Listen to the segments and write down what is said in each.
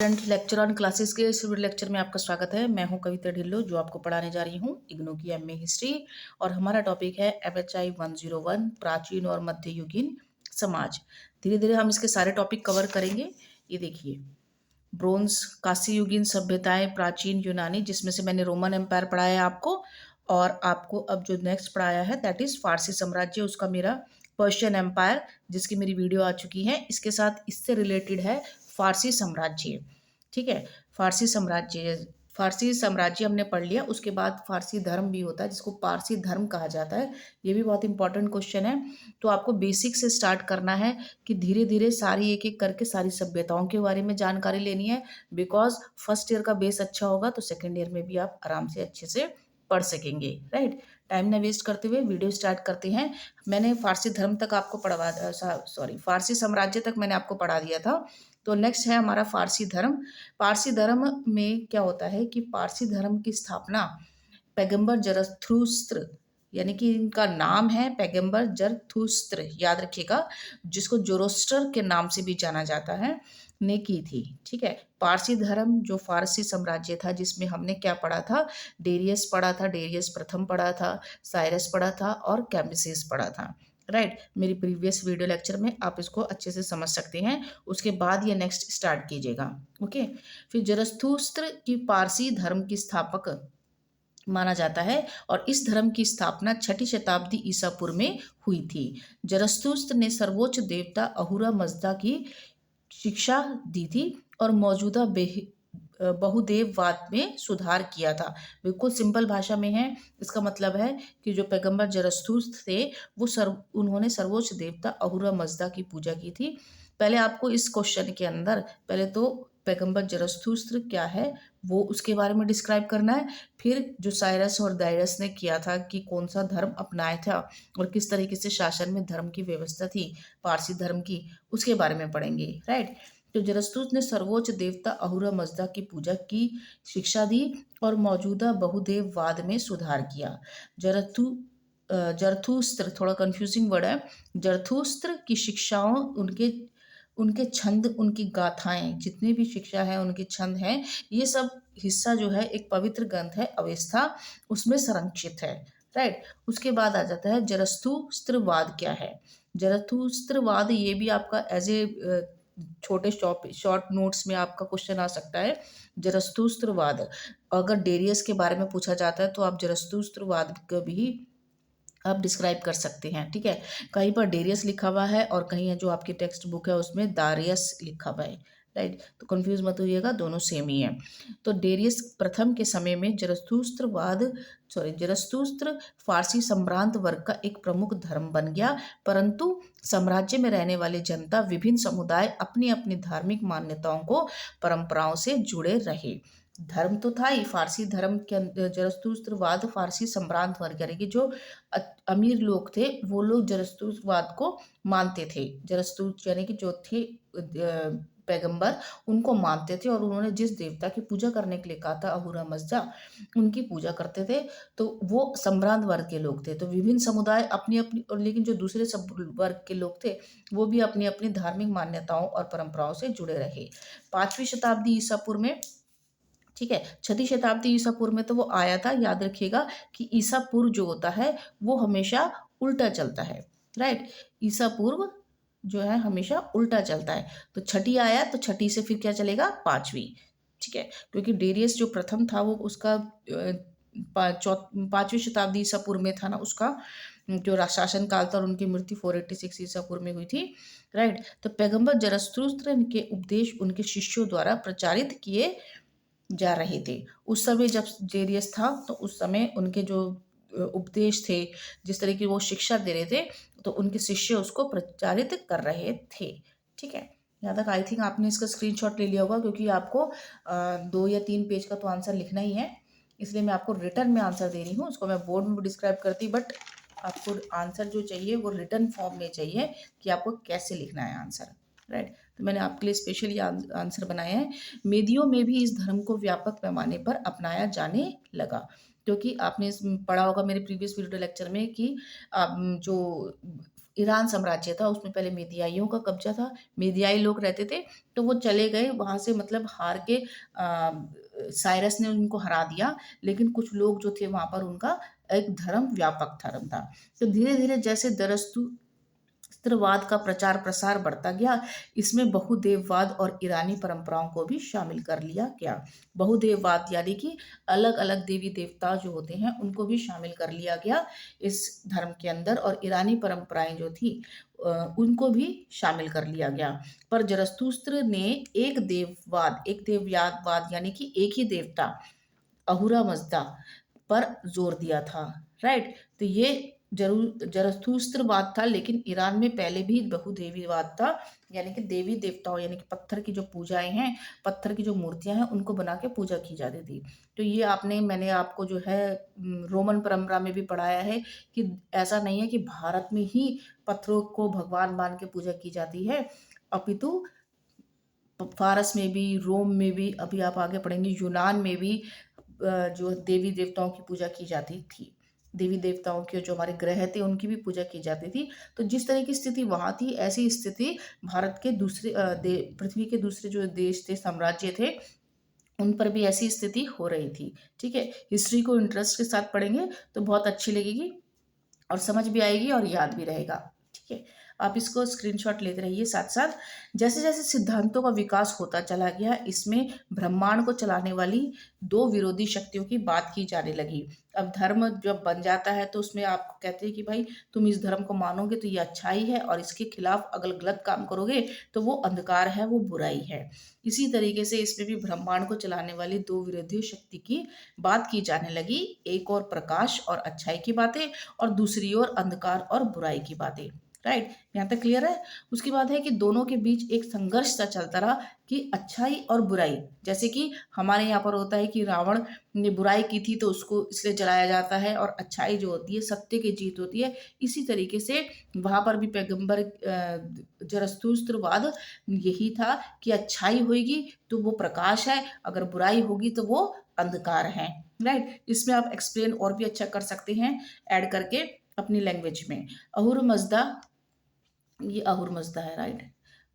Student lecture on classes के इस lecture में आपका स्वागत है। मैं हूं कविता ढिल्लो जो आपको पढ़ाने जा रही हूं इग्नू की एमए हिस्ट्री। और हमारा टॉपिक है एफएचआई 101 प्राचीन और मध्ययुगीन समाज। धीरे धीरे हम इसके सारे टॉपिक कवर करेंगे। ये देखिए, ब्रोंज कांस्य युगीन सभ्यताएं, प्राचीन यूनानी, जिसमें से मैंने रोमन एम्पायर पढ़ाया है आपको। और आपको अब जो नेक्स्ट पढ़ाया है दैट इज फारसी साम्राज्य, उसका मेरा पर्शियन एम्पायर, जिसकी मेरी वीडियो आ चुकी है। इसके साथ इससे रिलेटेड है फारसी साम्राज्य। ठीक है, फारसी साम्राज्य, फारसी साम्राज्य हमने पढ़ लिया। उसके बाद फारसी धर्म भी होता है जिसको पारसी धर्म कहा जाता है। ये भी बहुत इंपॉर्टेंट क्वेश्चन है। तो आपको बेसिक से स्टार्ट करना है कि धीरे धीरे सारी एक एक करके सारी सभ्यताओं के बारे में जानकारी लेनी है। बिकॉज फर्स्ट ईयर का बेस अच्छा होगा तो सेकेंड ईयर में भी आप आराम से अच्छे से पढ़ सकेंगे। राइट, टाइम ना वेस्ट करते हुए वीडियो स्टार्ट करते हैं। मैंने फारसी धर्म तक आपको पढ़वा फारसी साम्राज्य तक मैंने आपको पढ़ा दिया था। तो नेक्स्ट है हमारा फारसी धर्म। पारसी धर्म में क्या होता है कि पारसी धर्म की स्थापना पैगंबर जरथुस्त्र, यानी कि इनका नाम है पैगंबर जरथुस्त्र, याद रखिएगा, जिसको जोरोस्टर के नाम से भी जाना जाता है, ने की थी। ठीक है, पारसी धर्म जो फारसी साम्राज्य था जिसमें हमने क्या पढ़ा था, डेरियस पढ़ा था, डेरियस प्रथम पढ़ा था, साइरस पढ़ा था और कैम्बिसेस पढ़ा था। राइट, मेरी प्रीवियस वीडियो लेक्चर में आप इसको अच्छे से समझ सकते हैं। उसके बाद ये नेक्स्ट स्टार्ट कीजिएगा। ओके, फिर जरथुस्त्र की पारसी धर्म की स्थापक माना जाता है और इस धर्म की स्थापना 6ठी शताब्दी ईसा पूर्व में हुई थी। जरथुस्त्र ने सर्वोच्च देवता अहुरा मज़दा की शिक्षा दी थी और मौजूदा बहुदेववाद में सुधार किया था। बिल्कुल सिंपल भाषा में है। इसका मतलब है कि जो पैगंबर जरथुस्त्र थे वो उन्होंने सर्वोच्च देवता अहुरा मज़दा की पूजा की थी। पहले आपको इस क्वेश्चन के अंदर पहले तो पैगंबर जरथुस्त्र क्या है वो उसके बारे में डिस्क्राइब करना है। फिर जो साइरस और दायरस ने किया था कि कौन सा धर्म अपनाया था और किस तरीके से शासन में धर्म की व्यवस्था थी पारसी धर्म की, उसके बारे में पढ़ेंगे। राइट, तो जरथुस्त्र ने सर्वोच्च देवता अहुरा मज़दा की पूजा की शिक्षा दी और मौजूदा बहुदेववाद में सुधार किया। जरथुस्त्र थोड़ा कंफ्यूजिंग वर्ड है। जरथुस्त्र की शिक्षाओं, उनके उनके छंद, उनकी गाथाएं, जितनी भी शिक्षा है उनके छंद हैं, ये सब हिस्सा जो है एक पवित्र ग्रंथ है अवेस्ता, उसमें संरक्षित है। राइट, उसके बाद आ जाता है जरथुस्त्रवाद क्या है। जरथुस्त्रवाद ये भी आपका एज ए छोटे शॉर्ट नोट्स में आपका क्वेश्चन आ सकता है। जरथुस्त्रवाद अगर डेरियस के बारे में पूछा जाता है तो आप जरथुस्त्रवाद को भी आप डिस्क्राइब कर सकते हैं। ठीक है, कहीं पर डेरियस लिखा हुआ है और कहीं है जो आपकी टेक्स्ट बुक है उसमें दारियस लिखा हुआ है। राइट, तो कंफ्यूज मत होइएगा, दोनों सेम ही है। तो डेरियस प्रथम के समय में जरथुस्त्र फारसी सम्भ्रांत वर्ग का एक प्रमुख धर्म बन गया। परंतु साम्राज्य में रहने वाले जनता, विभिन्न समुदाय अपनी अपनी धार्मिक मान्यताओं को परंपराओं से जुड़े रहे। धर्म तो था ही फारसी धर्म के जरथुस्त्रवाद फारसी सम्भ्रांत वर्ग यानी कि जो अमीर लोग थे वो लोग जरथुस्त्रवाद को मानते थे। जरथुस्त्र यानी कि जो थे पैगंबर, उनको मानते थे और उन्होंने जिस देवता की पूजा करने के लिए कहा था अहुरा मज़दा, उनकी पूजा करते थे। तो वो सम्भ्रांत वर्ग के लोग थे। तो विभिन्न समुदाय अपनी अपनी, और लेकिन जो दूसरे सब वर्ग के लोग थे वो भी अपनी अपनी धार्मिक मान्यताओं और परंपराओं से जुड़े रहे। 5वीं शताब्दी ईसा पूर्व में, ठीक है, 6ठी शताब्दी ईसा पूर्व में तो वो आया था। याद रखिएगा कि ईसा पूर्व जो होता है वो हमेशा उल्टा चलता है। राइट, ईसा पूर्व जो है हमेशा उल्टा चलता है। तो 6ठी आया तो 6ठी से फिर क्या चलेगा, 5वीं। ठीक है, क्योंकि डेरियस जो प्रथम था वो उसका 5वीं शताब्दी ईसा पूर्व में था ना, उसका जो शासन काल था और उनकी मृत्यु 486 ईसा पूर्व में हुई थी। राइट, तो पैगंबर जरथुस्त्र के उपदेश उनके शिष्यों द्वारा प्रचारित किए जा रहे थे। उस समय जब जेरियस था तो उस समय उनके जो उपदेश थे, जिस तरह की वो शिक्षा दे रहे थे, तो उनके शिष्य उसको प्रचारित कर रहे थे। ठीक है, यहाँ तक आई थिंक आपने इसका स्क्रीनशॉट ले लिया होगा क्योंकि आपको 2 या 3 पेज का तो आंसर लिखना ही है, इसलिए मैं आपको रिटर्न में आंसर दे रही हूँ। उसको मैं बोर्ड में भी डिस्क्राइब करती, बट आपको आंसर जो चाहिए वो रिटर्न फॉर्म में चाहिए कि आपको कैसे लिखना है आंसर। राइट, तो मैंने आपके लिए स्पेशली आंसर बनाए हैं। मेदियों में भी इस धर्म को व्यापक पैमाने पर अपनाया जाने लगा, क्योंकि आपने पढ़ा होगा मेरे प्रीवियस वीडियो लेक्चर में कि जो ईरान साम्राज्य था, उसमें पहले मेदियाइयों का कब्जा था, मेदियाई लोग रहते थे, तो वो चले गए वहाँ से, मतलब हार के साइरस ने उनको हरा दिया, लेकिन कुछ लोग जो थे वहाँ पर उनका एक धर्म व्यापक धर्म था। तो धीरे धीरे जैसे दरस्तुरवाद का प्रचार प्रसार बढ़ता गया, इसमें बहुदेववाद और ईरानी परंपराओं को भी शामिल कर लिया गया। बहुदेववाद यानी कि अलग अलग देवी देवता जो होते हैं उनको भी शामिल कर लिया गया इस धर्म के अंदर, और ईरानी परंपराएं जो थी उनको भी शामिल कर लिया गया। पर जरतुस्त्र ने एक देववाद यानी कि एक ही देवता अहुरा मज़दा पर जोर दिया था। राइट, तो ये जरूर जरथुस्त्रवाद था, लेकिन ईरान में पहले भी बहुदेवीवाद था, यानी कि देवी देवताओं यानी कि पत्थर की जो पूजाएं हैं, पत्थर की जो मूर्तियां हैं उनको बना के पूजा की जाती थी। तो ये मैंने आपको जो है रोमन परंपरा में भी पढ़ाया है कि ऐसा नहीं है कि भारत में ही पत्थरों को भगवान मान के पूजा की जाती है, अपितु फारस में भी, रोम में भी, अभी आप आगे पढ़ेंगे यूनान में भी जो देवी देवताओं की पूजा की जाती थी। देवी देवताओं के जो हमारे ग्रह थे उनकी भी पूजा की जाती थी। तो जिस तरह की स्थिति वहाँ थी, ऐसी स्थिति भारत के पृथ्वी के दूसरे जो देश थे, साम्राज्य थे, उन पर भी ऐसी स्थिति हो रही थी। ठीक है, हिस्ट्री को इंटरेस्ट के साथ पढ़ेंगे तो बहुत अच्छी लगेगी और समझ भी आएगी और याद भी रहेगा। ठीक है, आप इसको स्क्रीनशॉट लेते रहिए साथ साथ। जैसे जैसे सिद्धांतों का विकास होता चला गया, इसमें ब्रह्मांड को चलाने वाली दो विरोधी शक्तियों की बात की जाने लगी। अब धर्म जब बन जाता है तो उसमें आपको कहते हैं कि भाई तुम इस धर्म को मानोगे तो ये अच्छाई है, और इसके खिलाफ अगर गलत काम करोगे तो वो अंधकार है, वो बुराई है। इसी तरीके से इसमें भी ब्रह्मांड को चलाने वाली दो विरोधी शक्ति की बात की जाने लगी। एक और प्रकाश और अच्छाई की बातें, और दूसरी ओर अंधकार और बुराई की बातें। राइट, यहाँ तक क्लियर है। उसके बाद है कि दोनों के बीच एक संघर्ष सा चलता रहा कि अच्छाई और बुराई, जैसे कि हमारे यहाँ पर होता है कि रावण ने बुराई की थी तो उसको इसलिए जलाया जाता है, और अच्छाई जो होती है, सत्य की जीत होती है। इसी तरीके से वहां पर भी पैगंबर जरस्तुस्त्रवाद यही था कि अच्छाई होगी तो वो प्रकाश है, अगर बुराई होगी तो वो अंधकार है। राइट, इसमें आप एक्सप्लेन और भी अच्छा कर सकते हैं ऐड करके अपनी लैंग्वेज में। अहुर मजदा, ये अहुर मजदा है। राइट,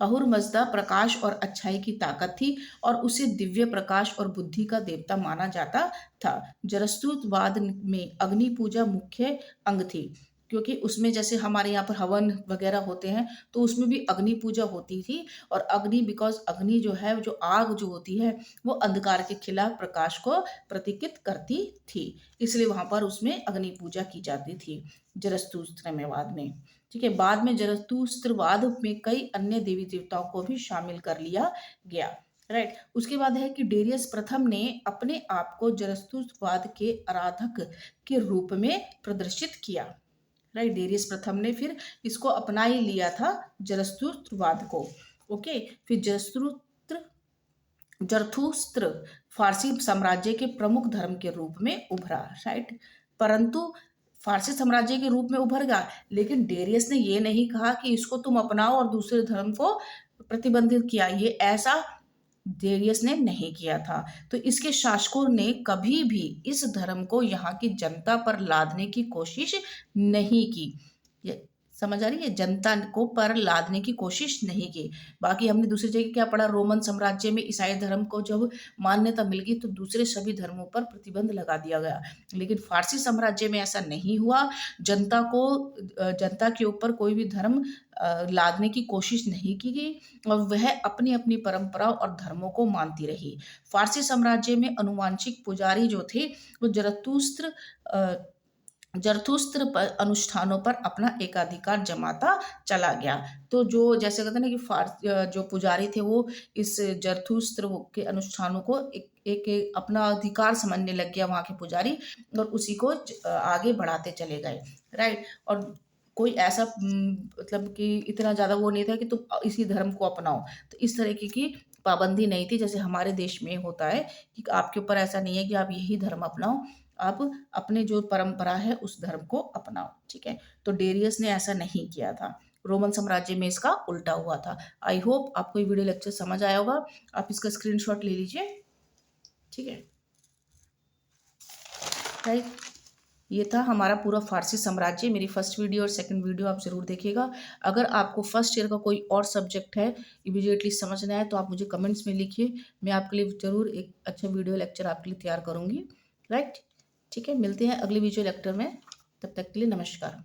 अहुर मजदा प्रकाश और अच्छाई की ताकत थी, और उसे दिव्य प्रकाश और बुद्धि का देवता माना जाता था। जरस्तुतवाद में अग्नि पूजा मुख्य अंग थी, क्योंकि उसमें जैसे हमारे यहाँ पर हवन वगैरह होते हैं तो उसमें भी अग्नि पूजा होती थी। और अग्नि, बिकॉज अग्नि जो है, जो आग जो होती है, वो अंधकार के खिलाफ प्रकाश को प्रतीकित करती थी, इसलिए वहां पर उसमें अग्नि पूजा की जाती थी जरस्तुस्त्रवाद में। ठीक है, बाद में जरतुस्त्रवाद में कई अन्य देवी देवताओं को भी शामिल कर लिया गया। राइट, उसके बाद है कि डेरियस प्रथम ने अपने आप को जरतुस्त्रवाद के आराधक के रूप में प्रदर्शित किया। राइट, डेरियस प्रथम ने फिर इसको अपना ही लिया था, जरतुस्त्रवाद को। ओके, फिर जरथुस्त्र फारसी साम्राज्य के प्रमुख धर्म के रूप में उभरा। राइट, परंतु फारसी साम्राज्य के रूप में उभर गया, लेकिन डेरियस ने ये नहीं कहा कि इसको तुम अपनाओ और दूसरे धर्म को प्रतिबंधित किया, ये ऐसा डेरियस ने नहीं किया था। तो इसके शासकों ने कभी भी इस धर्म को यहाँ की जनता पर लादने की कोशिश नहीं की। ये समझ आ रही है, जनता को पर लादने की कोशिश नहीं की। बाकी हमने दूसरी जगह क्या पढ़ा, रोमन साम्राज्य में ईसाई धर्म को जब मान्यता मिल गई तो दूसरे सभी धर्मों पर प्रतिबंध लगा दिया गया, लेकिन फारसी साम्राज्य में ऐसा नहीं हुआ। जनता के ऊपर कोई भी धर्म लादने की कोशिश नहीं की गई, और वह अपनी अपनी परंपरा और धर्मों को मानती रही। फारसी साम्राज्य में अनुवांशिक पुजारी जो थे वो जरथुस्त्र अनुष्ठानों पर अपना एकाधिकार जमाता चला गया। तो जो जैसे कहते हैं ना कि जो पुजारी थे वो इस जरथुस्त्र के अनुष्ठानों को एक अपना अधिकार समझने लग गया वहाँ के पुजारी, और उसी को आगे बढ़ाते चले गए। राइट, और कोई ऐसा मतलब कि इतना ज़्यादा वो नहीं था कि तुम इसी धर्म को अपनाओ, तो इस तरीके की पाबंदी नहीं थी जैसे हमारे देश में होता है कि आपके ऊपर ऐसा नहीं है कि आप यही धर्म अपनाओ, आप अपने जो परंपरा है उस धर्म को अपनाओ। ठीक है, तो डेरियस ने ऐसा नहीं किया था, रोमन साम्राज्य में इसका उल्टा हुआ था। आई होप आपको ये वीडियो लेक्चर समझ आया होगा, आप इसका स्क्रीनशॉट ले लीजिए। ठीक है, राइट, ये था हमारा पूरा फारसी साम्राज्य। मेरी फर्स्ट वीडियो और सेकंड वीडियो आप ज़रूर देखिएगा। अगर आपको फर्स्ट ईयर का कोई और सब्जेक्ट है, इमीडिएटली समझना है, तो आप मुझे कमेंट्स में लिखिए। मैं आपके लिए ज़रूर एक अच्छा वीडियो लेक्चर आपके लिए तैयार करूँगी। राइट? ठीक है, मिलते हैं अगले वीडियो लेक्चर में। तब तक के लिए नमस्कार।